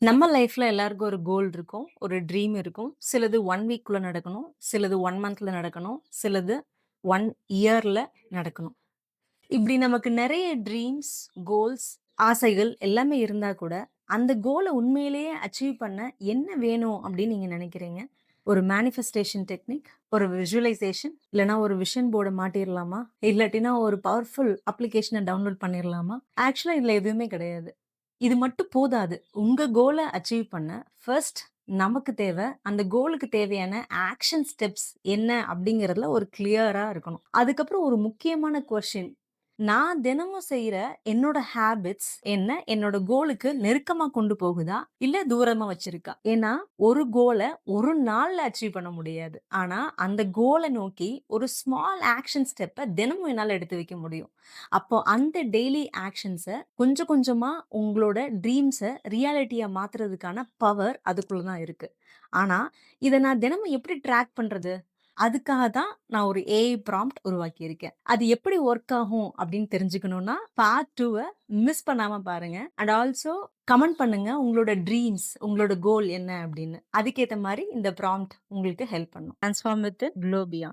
நம்ம லைஃப்ல எல்லாருக்கும் ஒரு கோல் இருக்கும். ஒரு ட்ரீம் இருக்கும். சிலது 1 வீக்குள்ள நடக்கணும். சிலது 1 மந்த்ல நடக்கணும். சிலது 1 இயர்ல நடக்கணும். இப்படி நமக்கு நெறைய ட்ரீம்ஸ், கோல்ஸ், ஆசைகள் எல்லாமே இருந்தா கூட, அந்த கோல உண்மையிலேயே அச்சீவ் பண்ண என்ன வேணும் அப்படின்னு நீங்க நெனைக்கிறீங்க? ஒரு மேனிஃபெஸ்டேஷன் டெக்னிக், ஒரு விசுவலைசேஷன், இல்லன்னா ஒரு விஷன் போர்ட மாட்டிறலாமா? இல்லாட்டினா ஒரு பவர்ஃபுல் அப்ளிகேஷன டவுன்லோட் பண்ணிறலாமா? ஆக்சுவலா இதுல எதுவுமே கிடையாது. இது மட்டும் போதாது. உங்க கோல அச்சீவ் பண்ண ஃபர்ஸ்ட் நமக்கு தேவ, அந்த கோலுக்கு தேவையான ஆக்ஷன் ஸ்டெப்ஸ் என்ன அப்படிங்கிறதுல ஒரு கிளியரா இருக்கணும். அதுக்கப்புறம் ஒரு முக்கியமான கொஸ்டின். நான் தினமும் செய்ற என்னோட ஹேபிட்ஸ் என்ன என்னோட கோலுக்கு நெருக்கமா கொண்டு போகுதா? இல்ல தூரமா வச்சிருக்கா? ஏன்னா, ஒரு கோல ஒரு நாள்ல அச்சீவ் பண்ண முடியாது. ஆனா, அந்த கோல நோக்கி ஒரு ஸ்மால் ஆக்ஷன் ஸ்டெப்ப தினமும் என்னால எடுத்து வைக்க முடியும். அப்போ அந்த டெய்லி ஆக்ஷன்ஸ கொஞ்சம் கொஞ்சமா உங்களோட ட்ரீம்ஸ ரியாலிட்டியா மாத்துறதுக்கான பவர் அதுக்குள்ள தான் இருக்கு. ஆனா, இத நான் தினமும் எப்படி ட்ராக் பண்றது? அதுக்காக தான் நான் ஒரு ஏஐ ப்ராம்ப்ட் உருவாக்கியிருக்கேன். அது எப்படி ஒர்க் ஆகும் அப்படின்னு தெரிஞ்சுக்கணும்னா, பார்ட் 2வ மிஸ் பண்ணாம பாருங்க. அண்ட் ஆல்சோ கமெண்ட் பண்ணுங்க உங்களோட ட்ரீம்ஸ், உங்களோட கோல் என்ன அப்படின்னு. அதுக்கேத்த மாரி இந்த ப்ராம்ப்ட் உங்களுக்கு ஹெல்ப் பண்ணும். Transform with குளோபியா.